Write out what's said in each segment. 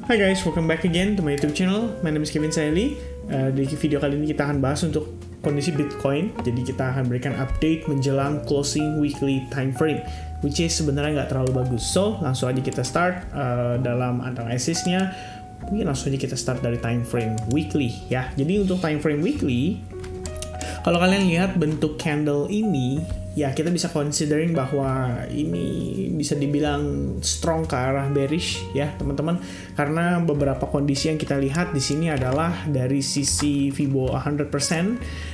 Hi guys, welcome back again to my YouTube channel. My name is Kevin Saili. Di video kali ini kita akan bahas untuk kondisi Bitcoin. Jadi kita akan berikan update menjelang closing weekly time frame, which is sebenarnya nggak terlalu bagus. So langsung aja kita start dalam analisisnya. Mungkin langsung aja kita start dari time frame weekly ya. Jadi untuk time frame weekly, kalau kalian lihat bentuk candle ini, ya kita bisa considering bahwa ini bisa dibilang strong ke arah bearish ya teman-teman, karena beberapa kondisi yang kita lihat di sini adalah dari sisi Fibo 100%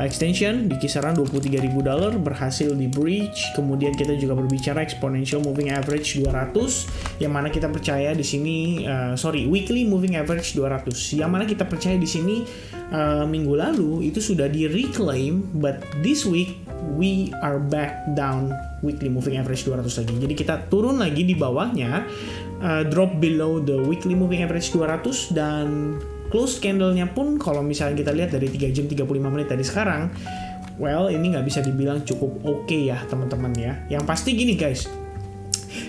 extension di kisaran $23.000 berhasil di breach. Kemudian kita juga berbicara exponential moving average 200 yang mana kita percaya di sini weekly moving average 200 yang mana kita percaya di sini minggu lalu itu sudah di reclaim, but this week we are back down weekly moving average 200 lagi. Jadi kita turun lagi di bawahnya, drop below the weekly moving average 200, dan close candle-nya pun kalau misalnya kita lihat dari 3 jam 35 menit tadi sekarang, well ini nggak bisa dibilang cukup oke ya teman-teman ya. Yang pasti gini guys,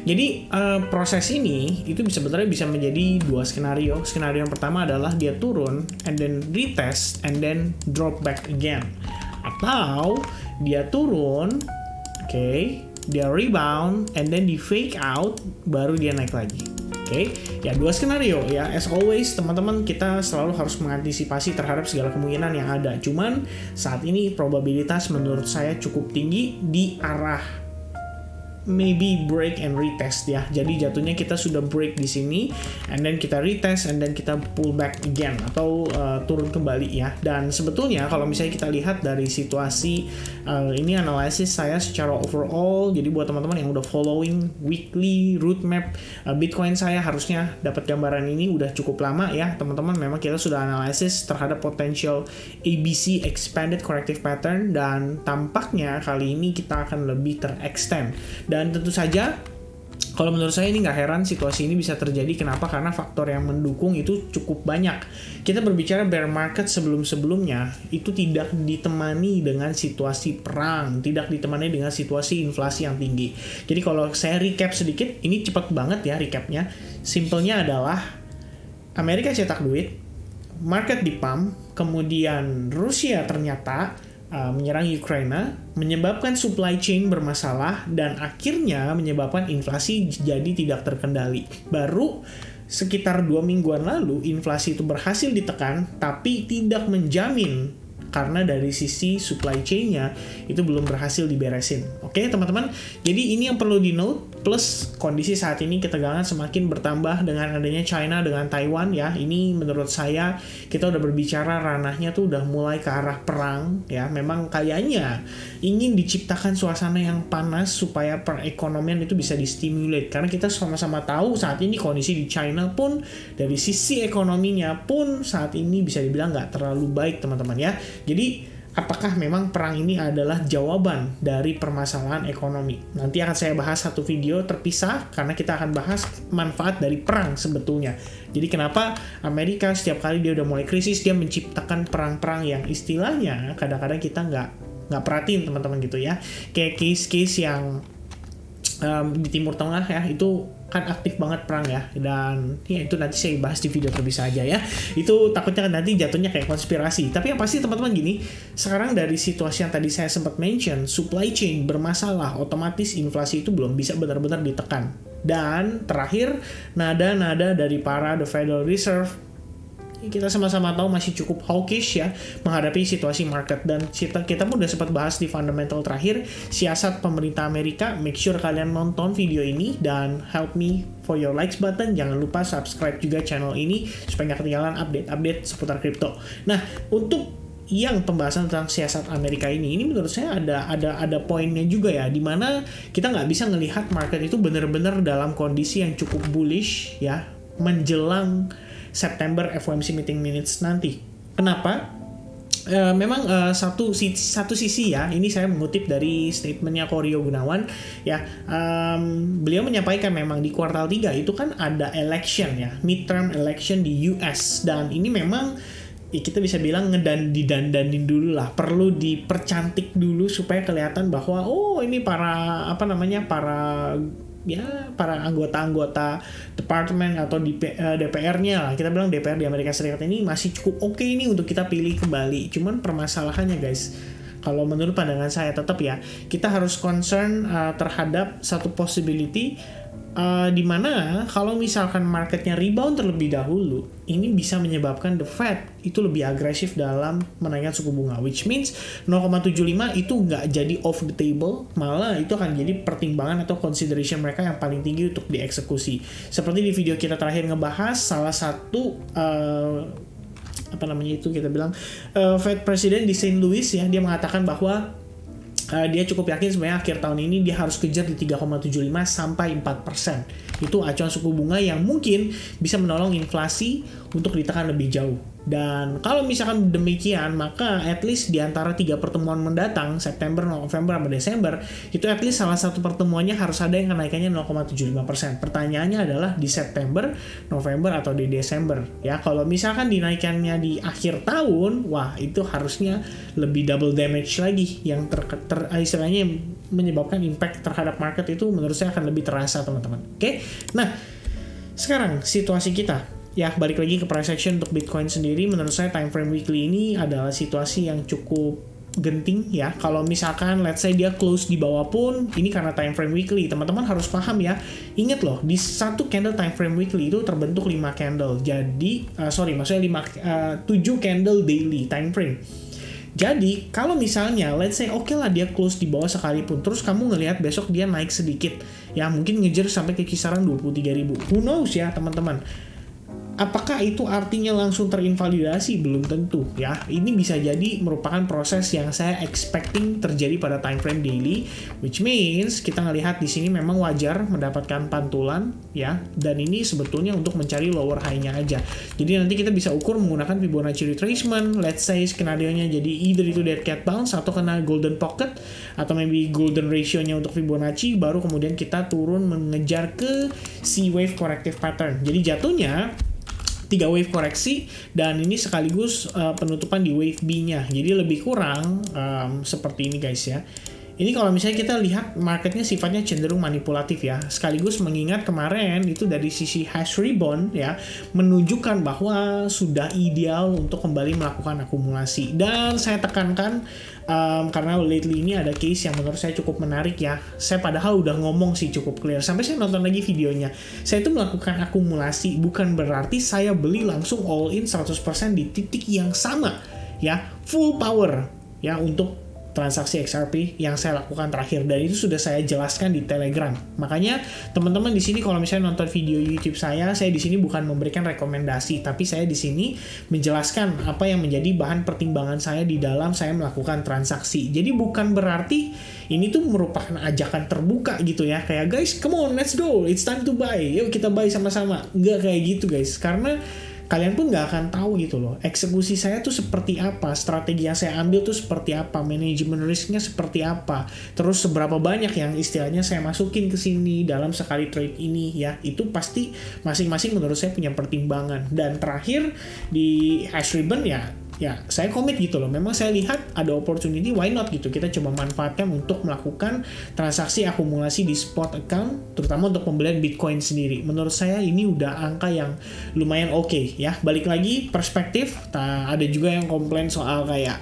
jadi proses ini itu sebenarnya bisa menjadi dua skenario. Skenario yang pertama adalah dia turun and then retest and then drop back again, atau dia turun, dia rebound and then di fake out baru dia naik lagi. Ya dua skenario ya. As always teman-teman, kita selalu harus mengantisipasi terhadap segala kemungkinan yang ada. Cuman saat ini probabilitas menurut saya cukup tinggi di arah maybe break and retest ya. Jadi jatuhnya kita sudah break di sini and then kita retest and then kita pull back again atau turun kembali ya. Dan sebetulnya kalau misalnya kita lihat dari situasi ini analisis saya secara overall, jadi buat teman-teman yang udah following weekly roadmap Bitcoin saya harusnya dapat gambaran ini udah cukup lama ya teman-teman. Memang kita sudah analisis terhadap potential ABC expanded corrective pattern, dan tampaknya kali ini kita akan lebih terextend. Dan tentu saja kalau menurut saya ini nggak heran situasi ini bisa terjadi. Kenapa? Karena faktor yang mendukung itu cukup banyak. Kita berbicara bear market sebelum-sebelumnya itu tidak ditemani dengan situasi perang, tidak ditemani dengan situasi inflasi yang tinggi. Jadi kalau saya recap sedikit, ini cepat banget ya recapnya. Simpelnya adalah Amerika cetak duit, market dipump, kemudian Rusia ternyata menyerang Ukraina, menyebabkan supply chain bermasalah, dan akhirnya menyebabkan inflasi jadi tidak terkendali. Baru sekitar 2 mingguan lalu inflasi itu berhasil ditekan, tapi tidak menjamin karena dari sisi supply chain-nya itu belum berhasil diberesin. Oke teman-teman, jadi ini yang perlu di-note. Plus kondisi saat ini ketegangan semakin bertambah dengan adanya China dengan Taiwan ya. Ini menurut saya kita udah berbicara ranahnya tuh udah mulai ke arah perang ya. Memang kayaknya ingin diciptakan suasana yang panas supaya perekonomian itu bisa distimulate. Karena kita sama-sama tahu saat ini kondisi di China pun dari sisi ekonominya pun saat ini bisa dibilang nggak terlalu baik teman-teman ya. Jadi apakah memang perang ini adalah jawaban dari permasalahan ekonomi? Nanti akan saya bahas satu video terpisah karena kita akan bahas manfaat dari perang sebetulnya. Jadi kenapa Amerika setiap kali dia udah mulai krisis dia menciptakan perang-perang yang istilahnya kadang-kadang kita nggak perhatiin teman-teman gitu ya. Kayak case-case yang di Timur Tengah ya, itu kan aktif banget perang ya, dan ya itu nanti saya bahas di video terpisah aja ya. Itu takutnya kan nanti jatuhnya kayak konspirasi. Tapi yang pasti teman-teman gini, sekarang dari situasi yang tadi saya sempat mention, supply chain bermasalah, otomatis inflasi itu belum bisa benar-benar ditekan. Dan terakhir, nada-nada dari para the Federal Reserve kita sama-sama tahu masih cukup hawkish ya menghadapi situasi market. Dan kita pun udah sempat bahas di fundamental terakhir siasat pemerintah Amerika. Make sure kalian nonton video ini dan help me for your likes button. Jangan lupa subscribe juga channel ini supaya nggak ketinggalan update-update seputar kripto. Nah, untuk yang pembahasan tentang siasat Amerika ini menurut saya ada poinnya juga ya, dimana kita nggak bisa ngelihat market itu benar-benar dalam kondisi yang cukup bullish ya menjelang September FOMC meeting minutes nanti. Kenapa? Memang satu sisi ya, ini saya mengutip dari statementnya Koryo Gunawan ya, beliau menyampaikan memang di kuartal 3 itu kan ada election ya, midterm election di US, dan ini memang kita bisa bilang didandanin dulu lah, perlu dipercantik dulu supaya kelihatan bahwa oh ini para ya para anggota-anggota departemen atau DPR-nya lah, kita bilang DPR di Amerika Serikat ini masih cukup oke ini untuk kita pilih kembali. Cuman permasalahannya guys, kalau menurut pandangan saya tetap ya, kita harus concern terhadap satu possibility di mana kalau misalkan marketnya rebound terlebih dahulu, ini bisa menyebabkan the Fed itu lebih agresif dalam menaikkan suku bunga, which means 0,75 itu nggak jadi off the table, malah itu akan jadi pertimbangan atau consideration mereka yang paling tinggi untuk dieksekusi. Seperti di video kita terakhir ngebahas, salah satu kita bilang Fed President di St. Louis ya, dia mengatakan bahwa dia cukup yakin sebenarnya akhir tahun ini dia harus kejar di 3,75 sampai 4%. Itu acuan suku bunga yang mungkin bisa menolong inflasi untuk ditekan lebih jauh. Dan kalau misalkan demikian, maka at least di antara 3 pertemuan mendatang, September, November, sama Desember, itu at least salah satu pertemuannya harus ada yang kenaikannya 0,75%. Pertanyaannya adalah di September, November, atau di Desember. Ya, kalau misalkan dinaikannya di akhir tahun, wah itu harusnya lebih double damage lagi, yang istilahnya menyebabkan impact terhadap market itu menurut saya akan lebih terasa, teman-teman. Oke? Nah, sekarang situasi kita. Ya, balik lagi ke price action untuk Bitcoin sendiri, menurut saya time frame weekly ini adalah situasi yang cukup genting ya. Kalau misalkan let's say dia close di bawah pun, ini karena time frame weekly, teman-teman harus paham ya. Ingat loh, di satu candle time frame weekly itu terbentuk 5 candle. Jadi, 7 candle daily time frame. Jadi, kalau misalnya, let's say, oke lah dia close di bawah sekalipun, terus kamu ngelihat besok dia naik sedikit, ya mungkin ngejar sampai ke kisaran 23.000. Who knows ya, teman-teman. Apakah itu artinya langsung terinvalidasi? Belum tentu ya. Ini bisa jadi merupakan proses yang saya expecting terjadi pada time frame daily, which means kita ngelihat di sini memang wajar mendapatkan pantulan ya, dan ini sebetulnya untuk mencari lower high-nya aja. Jadi nanti kita bisa ukur menggunakan Fibonacci retracement. Let's say skenario-nya jadi either itu dead cat bounce atau kena golden pocket atau maybe golden ratio-nya untuk Fibonacci, baru kemudian kita turun mengejar ke C wave corrective pattern. Jadi jatuhnya 3 wave koreksi, dan ini sekaligus penutupan di wave B-nya. Jadi lebih kurang seperti ini guys ya. Ini kalau misalnya kita lihat marketnya sifatnya cenderung manipulatif ya. Sekaligus mengingat kemarin itu dari sisi hash rebound ya, menunjukkan bahwa sudah ideal untuk kembali melakukan akumulasi. Dan saya tekankan karena lately ini ada case yang menurut saya cukup menarik ya. Saya padahal udah ngomong sih cukup clear, sampai saya nonton lagi videonya. Saya itu melakukan akumulasi, bukan berarti saya beli langsung all in 100% di titik yang sama ya, full power ya untuk transaksi XRP yang saya lakukan terakhir, dan itu sudah saya jelaskan di Telegram. Makanya teman-teman di sini kalau misalnya nonton video YouTube saya di sini bukan memberikan rekomendasi, tapi saya di sini menjelaskan apa yang menjadi bahan pertimbangan saya di dalam saya melakukan transaksi. Jadi bukan berarti ini tuh merupakan ajakan terbuka gitu ya, kayak guys, come on, let's go, it's time to buy, yuk kita buy sama-sama. Nggak kayak gitu guys, karena kalian pun nggak akan tahu gitu loh, eksekusi saya tuh seperti apa, strategi yang saya ambil tuh seperti apa, manajemen risknya seperti apa, terus seberapa banyak yang istilahnya saya masukin ke sini dalam sekali trade ini ya, itu pasti masing-masing menurut saya punya pertimbangan. Dan terakhir di hash ribbon ya saya komit gitu loh, memang saya lihat ada opportunity, why not gitu, kita coba manfaatkan untuk melakukan transaksi akumulasi di spot account, terutama untuk pembelian Bitcoin sendiri. Menurut saya ini udah angka yang lumayan oke ya. Balik lagi perspektif, ada juga yang komplain soal kayak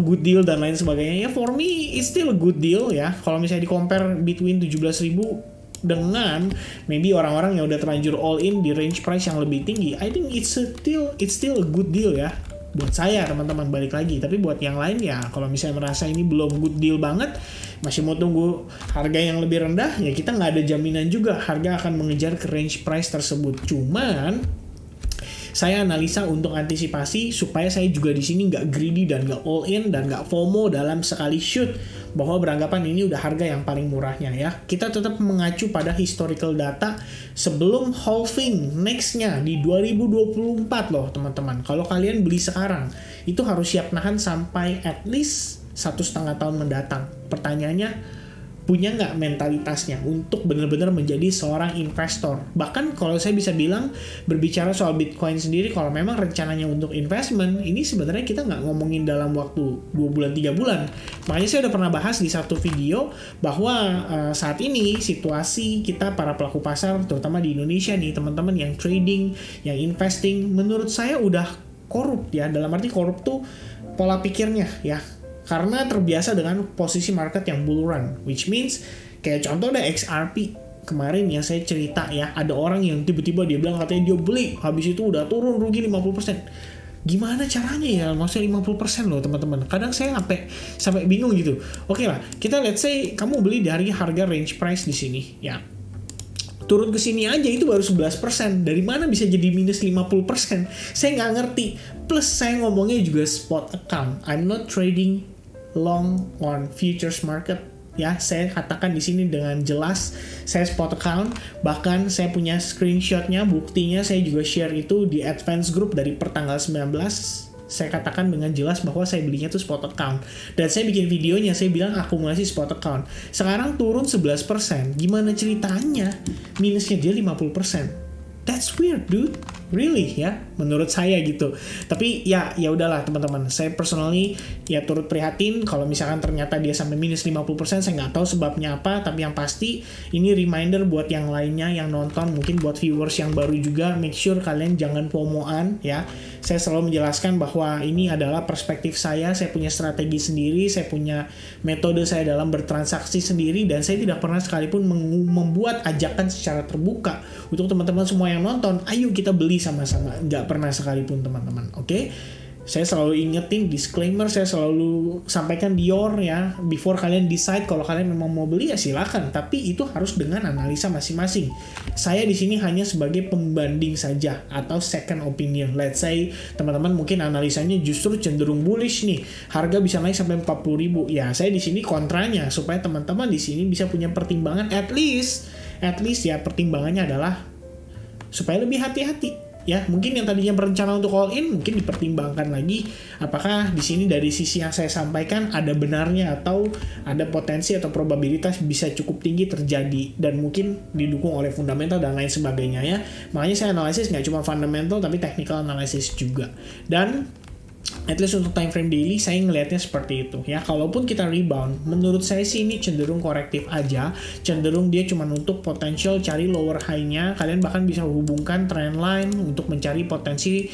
good deal dan lain sebagainya. Ya for me it's still a good deal ya, kalau misalnya di compare between 17.000 dengan maybe orang-orang yang udah terlanjur all in di range price yang lebih tinggi, I think it's still a good deal ya buat saya, teman-teman. Balik lagi, tapi buat yang lain ya kalau misalnya merasa ini belum good deal banget, masih mau tunggu harga yang lebih rendah, ya kita nggak ada jaminan juga harga akan mengejar ke range price tersebut. Cuman saya analisa untuk antisipasi supaya saya juga di sini nggak greedy dan nggak all in dan nggak FOMO dalam sekali shoot bahwa beranggapan ini udah harga yang paling murahnya ya. Kita tetap mengacu pada historical data sebelum halving nextnya di 2024 loh teman-teman. Kalau kalian beli sekarang itu harus siap nahan sampai at least 1,5 tahun mendatang. Pertanyaannya, punya nggak mentalitasnya untuk benar-benar menjadi seorang investor. Bahkan kalau saya bisa bilang, berbicara soal Bitcoin sendiri, kalau memang rencananya untuk investment, ini sebenarnya kita nggak ngomongin dalam waktu 2 bulan, 3 bulan. Makanya saya udah pernah bahas di satu video bahwa saat ini situasi kita para pelaku pasar, terutama di Indonesia nih, teman-teman yang trading, yang investing, menurut saya udah korup ya. Dalam arti korup tuh pola pikirnya ya. Karena terbiasa dengan posisi market yang bull run, which means kayak contoh ada XRP kemarin yang saya cerita ya, ada orang yang tiba-tiba dia bilang katanya dia beli, habis itu udah turun rugi 50%. Gimana caranya ya? Maksudnya 50% loh teman-teman. Kadang saya sampai bingung gitu. Oke lah, kita let's say kamu beli dari harga range price di sini ya. Turun ke sini aja itu baru 11%. Dari mana bisa jadi minus 50%? Saya nggak ngerti. Plus saya ngomongnya juga spot account. I'm not trading long on futures market. Ya, saya katakan di sini dengan jelas, saya spot account. Bahkan saya punya screenshotnya, buktinya saya juga share itu di advance group dari pertanggal 19. Saya katakan dengan jelas bahwa saya belinya itu spot account. Dan saya bikin videonya, saya bilang akumulasi spot account. Sekarang turun 11%. Gimana ceritanya? Minusnya dia 50%. That's weird, dude. Really ya, menurut saya gitu. Tapi ya udahlah teman-teman. Saya personally ya turut prihatin kalau misalkan ternyata dia sampai minus 50%. Saya nggak tahu sebabnya apa. Tapi yang pasti ini reminder buat yang lainnya yang nonton, mungkin buat viewers yang baru juga, make sure kalian jangan FOMO-an ya. Saya selalu menjelaskan bahwa ini adalah perspektif saya punya strategi sendiri, saya punya metode saya dalam bertransaksi sendiri, dan saya tidak pernah sekalipun membuat ajakan secara terbuka untuk teman-teman semua yang nonton, ayo kita beli sama-sama. Nggak pernah sekalipun teman-teman, oke? Saya selalu ingetin disclaimer, saya selalu sampaikan di ya, before kalian decide kalau kalian memang mau beli ya silakan, tapi itu harus dengan analisa masing-masing. Saya di sini hanya sebagai pembanding saja atau second opinion. Let's say teman-teman mungkin analisanya justru cenderung bullish nih, harga bisa naik sampai 40.000. Ya, saya di sini kontranya supaya teman-teman di sini bisa punya pertimbangan, at least ya pertimbangannya adalah supaya lebih hati-hati. Ya, mungkin yang tadinya berencana untuk all in mungkin dipertimbangkan lagi apakah di sini dari sisi yang saya sampaikan ada benarnya atau ada potensi atau probabilitas bisa cukup tinggi terjadi dan mungkin didukung oleh fundamental dan lain sebagainya ya. Makanya saya analisis nggak cuma fundamental tapi technical analysis juga. Dan at least untuk time frame daily saya ngelihatnya seperti itu ya. Kalaupun kita rebound, menurut saya sih ini cenderung korektif aja, cenderung dia cuma untuk potensial cari lower high-nya. Kalian bahkan bisa hubungkan trend line untuk mencari potensi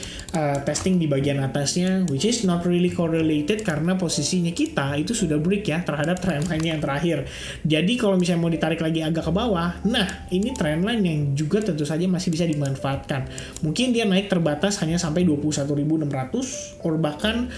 testing di bagian atasnya, which is not really correlated karena posisinya kita itu sudah break ya terhadap trend line yang terakhir. Jadi kalau misalnya mau ditarik lagi agak ke bawah, nah ini trend line yang juga tentu saja masih bisa dimanfaatkan. Mungkin dia naik terbatas hanya sampai 21.600 or bahkan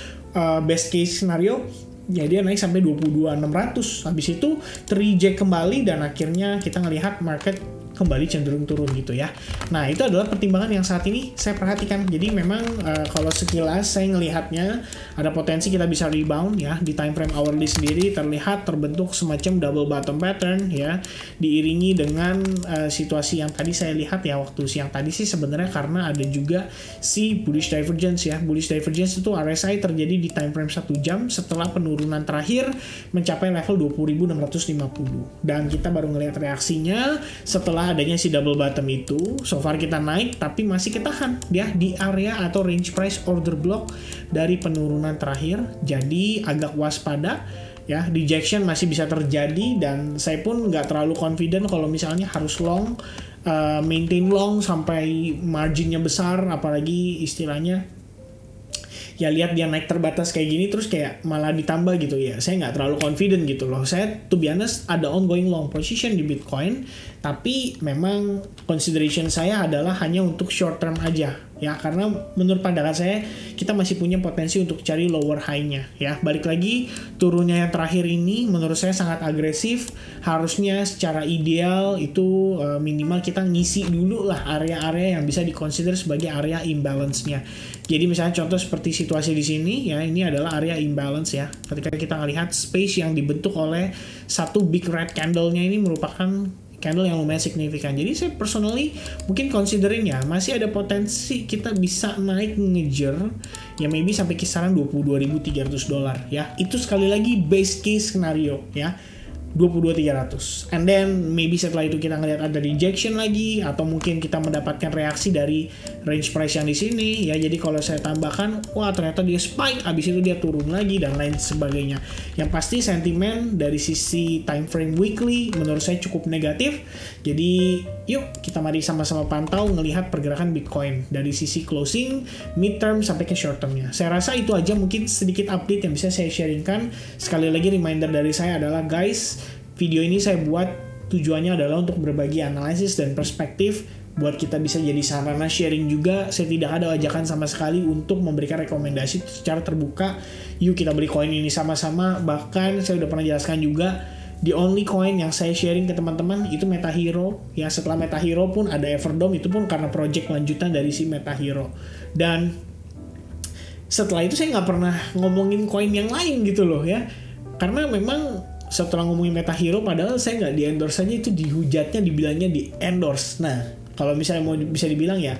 best case scenario ya dia naik sampai 22.600. Habis itu ter-reject kembali dan akhirnya kita ngelihat market kembali cenderung turun gitu ya. Nah, itu adalah pertimbangan yang saat ini saya perhatikan. Jadi memang kalau sekilas saya ngelihatnya ada potensi kita bisa rebound ya. Di time frame hourly sendiri terlihat terbentuk semacam double bottom pattern ya, diiringi dengan situasi yang tadi saya lihat ya waktu siang tadi sih sebenarnya karena ada juga si bullish divergence ya. Bullish divergence itu RSI terjadi di time frame 1 jam setelah penurunan terakhir mencapai level 20.650 dan kita baru ngelihat reaksinya setelah adanya si double bottom itu. So far kita naik tapi masih ketahan ya di area atau range price order block dari penurunan terakhir. Jadi agak waspada ya, rejection masih bisa terjadi dan saya pun nggak terlalu confident kalau misalnya harus long, maintain long sampai marginnya besar, apalagi istilahnya ya lihat dia naik terbatas kayak gini terus kayak malah ditambah gitu ya. Saya nggak terlalu confident gitu loh. Saya to be honest ada ongoing long position di Bitcoin, tapi memang consideration saya adalah hanya untuk short term aja ya, karena menurut pandangan saya kita masih punya potensi untuk cari lower high-nya ya. Balik lagi turunnya yang terakhir ini menurut saya sangat agresif. Harusnya secara ideal itu minimal kita ngisi dulu lah area-area yang bisa dikonsider sebagai area imbalance-nya. Jadi misalnya contoh seperti situasi di sini ya, ini adalah area imbalance ya. Ketika kita melihat space yang dibentuk oleh satu big red candle-nya ini merupakan candle yang lumayan signifikan. Jadi saya personally mungkin considering ya masih ada potensi kita bisa naik ngejar ya maybe sampai kisaran $22.300 ya. Itu sekali lagi base case scenario ya. 22.300. And then maybe setelah itu kita ngelihat ada rejection lagi, atau mungkin kita mendapatkan reaksi dari range price yang di sini ya. Jadi kalau saya tambahkan, wah ternyata dia spike, abis itu dia turun lagi dan lain sebagainya. Yang pasti sentimen dari sisi time frame weekly menurut saya cukup negatif. Jadi yuk kita mari sama-sama pantau ngelihat pergerakan Bitcoin dari sisi closing, midterm sampai ke short termnya. Saya rasa itu aja mungkin sedikit update yang bisa saya sharingkan. Sekali lagi reminder dari saya adalah guys, video ini saya buat tujuannya adalah untuk berbagi analisis dan perspektif buat kita bisa jadi sarana sharing juga. Saya tidak ada ajakan sama sekali untuk memberikan rekomendasi secara terbuka. Yuk kita beli koin ini sama-sama. Bahkan saya udah pernah jelaskan juga, the only coin yang saya sharing ke teman-teman itu MetaHero. Ya setelah MetaHero pun ada Everdome, itu pun karena project lanjutan dari si MetaHero. Dan setelah itu saya nggak pernah ngomongin koin yang lain gitu loh ya. Karena memang setelah ngomongin MetaHero, padahal saya nggak di-endorse aja, itu dihujatnya, dibilangnya di-endorse. Nah, kalau misalnya mau bisa dibilang ya,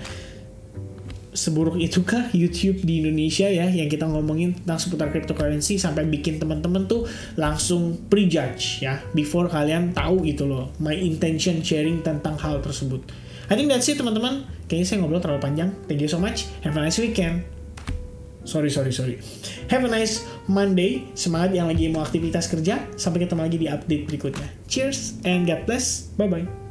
seburuk itukah YouTube di Indonesia ya, yang kita ngomongin tentang seputar cryptocurrency sampai bikin teman-teman tuh langsung prejudge ya, before kalian tahu gitu loh, my intention sharing tentang hal tersebut. I think that's it teman-teman. Kayaknya saya ngobrol terlalu panjang. Thank you so much. Have a nice weekend. Sorry. Have a nice Monday. Semangat yang lagi mau aktivitas kerja. Sampai ketemu lagi di update berikutnya. Cheers and God bless. Bye-bye.